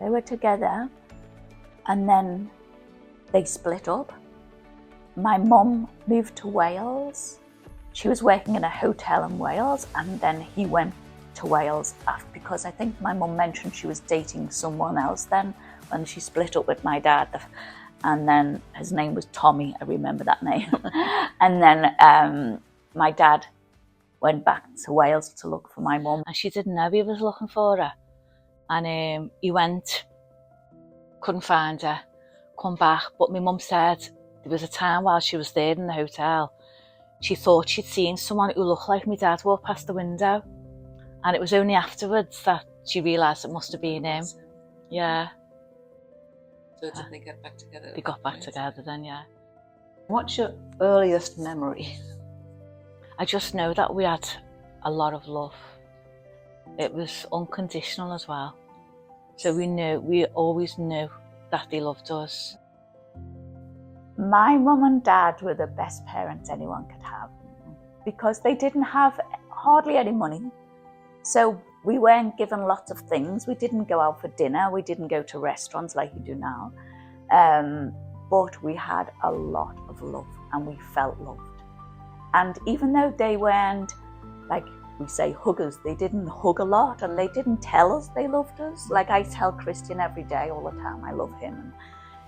They were together and then they split up. My mum moved to Wales. She was working in a hotel in Wales, and then he went to Wales because I think my mum mentioned she was dating someone else then when she split up with my dad. And then his name was Tommy, I remember that name. And then my dad went back to Wales to look for my mum. And she didn't know he was looking for her. And he went, couldn't find her, come back. But my mum said there was a time while she was there in the hotel, she thought she'd seen someone who looked like my dad walk past the window. And it was only afterwards that she realised it must have been him. Yeah. So did they get back together? They got back together then, yeah. What's your earliest memory? I just know that we had a lot of love. It was unconditional as well. So we always knew that they loved us. My mum and dad were the best parents anyone could have because they didn't have hardly any money. So we weren't given lots of things. We didn't go out for dinner. We didn't go to restaurants like you do now. But we had a lot of love and we felt loved. And even though they weren't, like we say, huggers, they didn't hug a lot and they didn't tell us they loved us. Like I tell Christian every day, all the time, I love him.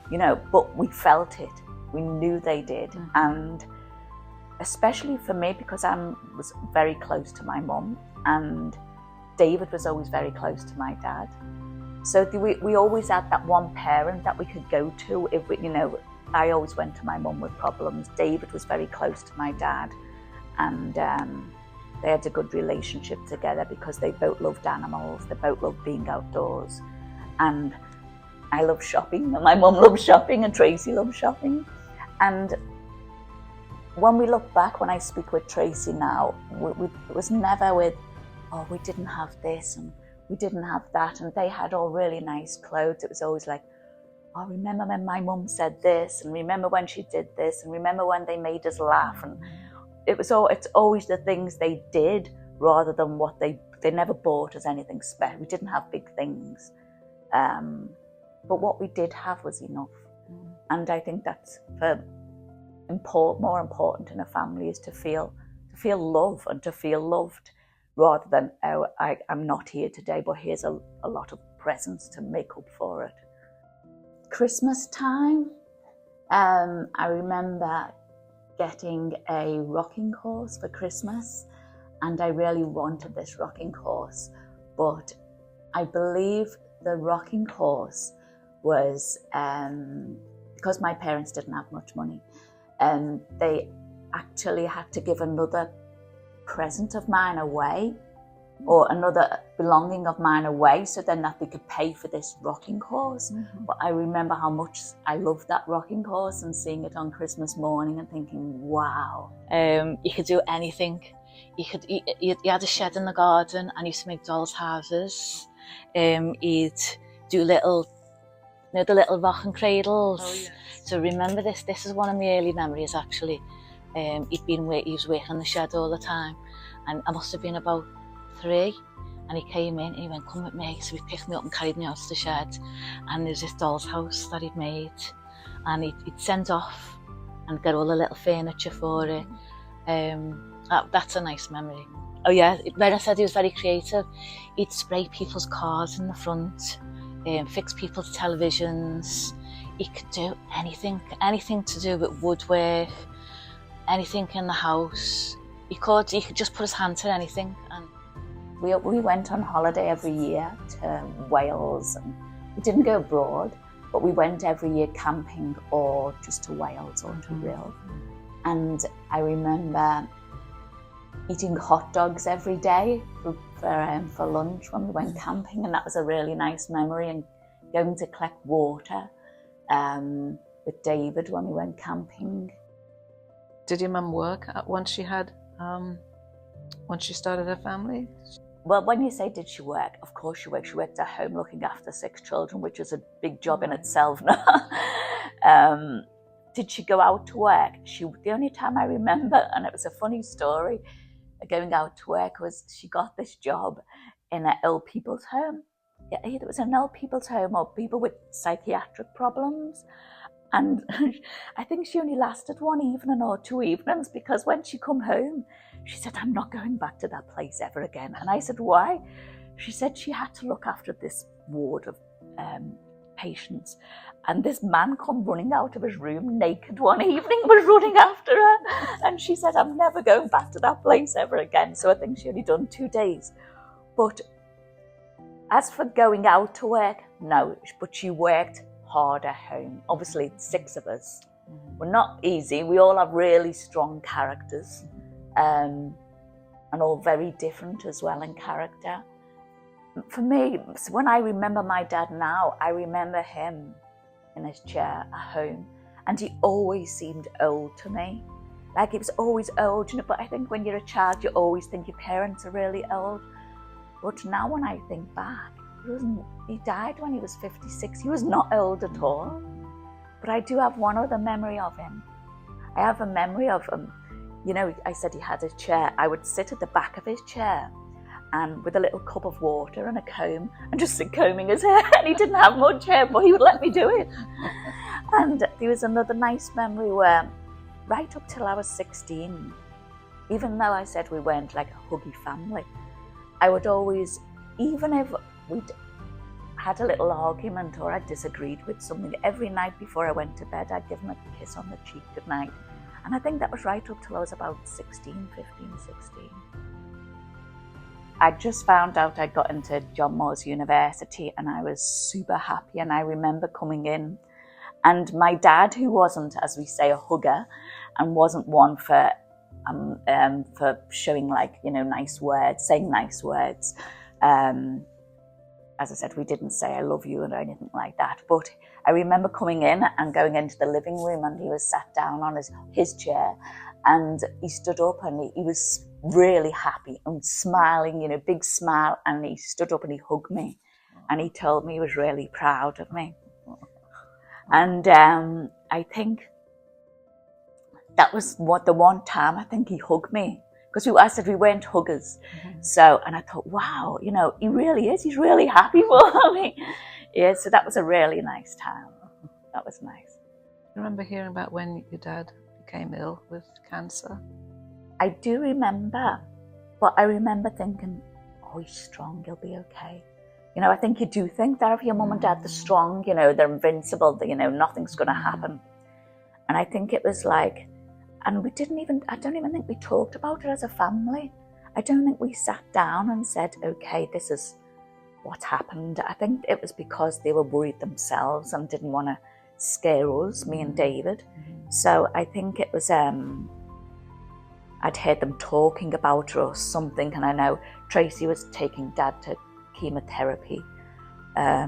And, but we felt it. We knew they did. Mm-hmm. And especially for me, because I was very close to my mum and David was always very close to my dad. So we always had that one parent that we could go to if we, I always went to my mum with problems. David was very close to my dad and they had a good relationship together because they both loved animals, they both loved being outdoors. And I love shopping and my mum loves shopping and Tracey loves shopping. And when we look back, when I speak with Tracey now, it was never with, oh, we didn't have this and we didn't have that, and they had all really nice clothes. It was always like, oh, remember when my mum said this, and remember when she did this, and remember when they made us laugh. And it's always the things they did rather than what they never bought us anything special. We didn't have big things, but what we did have was enough. And I think that's more important in a family is to feel love and to feel loved, rather than, oh, I'm not here today, but here's a lot of presents to make up for it. Christmas time, I remember getting a rocking horse for Christmas, and I really wanted this rocking horse, but I believe the rocking horse was, because my parents didn't have much money, they actually had to give another present of mine away, or another belonging of mine away, so then that they could pay for this rocking horse. Mm-hmm. But I remember how much I loved that rocking horse and seeing it on Christmas morning and thinking, wow. You could do anything. You had a shed in the garden and you used to make dolls' houses. You'd do the little rocking cradles. Oh, yes. So remember this is one of my early memories actually. He was working on the shed all the time, and I must have been about 3, and he came in and he went, come with me. So he picked me up and carried me out to the shed, and there's this doll's house that he'd made, and he'd send off and get all the little furniture for it. That's a nice memory. Oh yeah, when I said he was very creative, he'd spray people's cars in the front, fix people's televisions. He could do anything to do with woodwork, anything in the house. He could just put his hand to anything. And we went on holiday every year to Wales, and we didn't go abroad, but we went every year camping or just to Wales or to Rhyl. And I remember eating hot dogs every day for lunch when we went camping, and that was a really nice memory. And going to collect water with David when we went camping. Did your mum work once she started her family? Well, when you say did she work, of course she worked. She worked at home looking after 6 children, which is a big job in itself now. Did she go out to work? The only time I remember, and it was a funny story, going out to work, was she got this job in an old people's home. either it was an old people's home or people with psychiatric problems. And I think she only lasted one evening or 2 evenings, because when she come home, she said, I'm not going back to that place ever again. And I said, why? She said she had to look after this ward of patients. And this man come running out of his room naked one evening, was running after her. And she said, I'm never going back to that place ever again. So I think she only done 2 days. But as for going out to work, no, but she worked hard at home. Obviously, 6 of us. We're not easy. We all have really strong characters, and all very different as well in character. For me, when I remember my dad now, I remember him in his chair at home, and he always seemed old to me. Like, he was always old, you know, but I think when you're a child, you always think your parents are really old. But now when I think back, he died when he was 56. He was not old at all. But I do have one other memory of him. I have a memory of him. You know, I said he had a chair. I would sit at the back of his chair and with a little cup of water and a comb and just sit combing his hair. And he didn't have much hair, but he would let me do it. And there was another nice memory where right up till I was 16, even though I said we weren't like a huggy family, I would always, even if we'd had a little argument or I disagreed with something, every night before I went to bed, I'd give him a kiss on the cheek goodnight. And I think that was right up till I was about 16. I just found out I got into John Moores University and I was super happy. And I remember coming in, and my dad, who wasn't, as we say, a hugger and wasn't one for showing, like, you know, nice words, saying nice words. As I said, we didn't say I love you or anything like that. But I remember coming in and going into the living room, and he was sat down on his chair, and he stood up and he was really happy and smiling, you know, big smile. And he stood up and he hugged me, and he told me he was really proud of me. And I think that was the one time I think he hugged me. Because I said we weren't huggers. So, and I thought, wow, you know, he really is. He's really happy for me. Yeah, so that was a really nice time. That was nice. I remember hearing about when your dad became ill with cancer. I do remember, but I remember thinking, oh, he's strong, he'll be okay. You know, I think you do think that of your mum and dad, they're strong, you know, they're invincible, you know, nothing's going to happen. And I think it was like, and I don't even think we talked about it as a family. I don't think we sat down and said, okay, this is what happened. I think it was because they were worried themselves and didn't want to scare us, me and David. So I think it was, I'd heard them talking about it or something, and I know Tracey was taking Dad to chemotherapy. I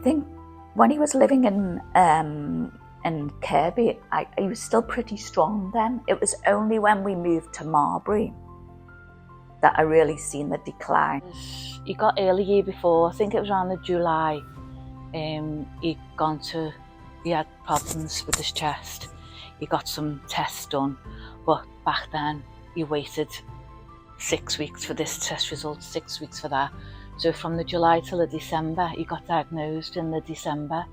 think when he was living in Kirby, he was still pretty strong then. It was only when we moved to Marbury that I really seen the decline. He got ill the year before, I think it was around the July. He had problems with his chest. He got some tests done, but back then he waited 6 weeks for this test result, 6 weeks for that. So from the July till the December, he got diagnosed in the December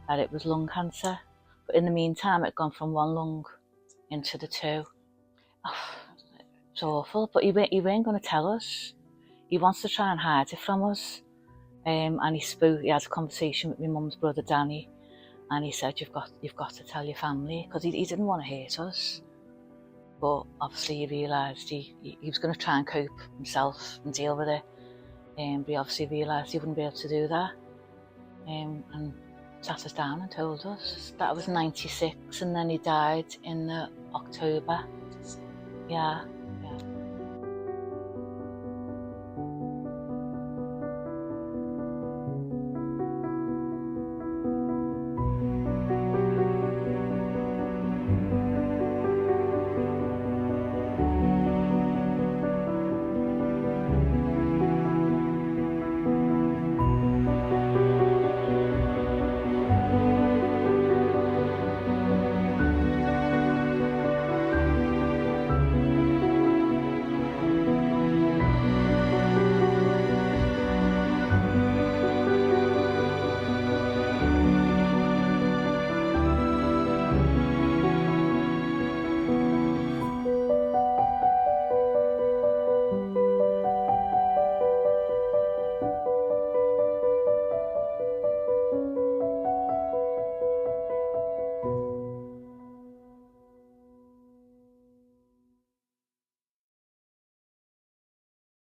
that it was lung cancer. But in the meantime, it had gone from one lung into the 2. Oh, it's awful, but he weren't going to tell us. He wants to try and hide it from us. And he had a conversation with my mum's brother Danny, and he said, you've got to tell your family, because he didn't want to hurt us. But obviously he realised he was going to try and cope himself and deal with it. But he obviously realised he wouldn't be able to do that. And sat us down and told us. That was 96, and then he died in October. Yeah.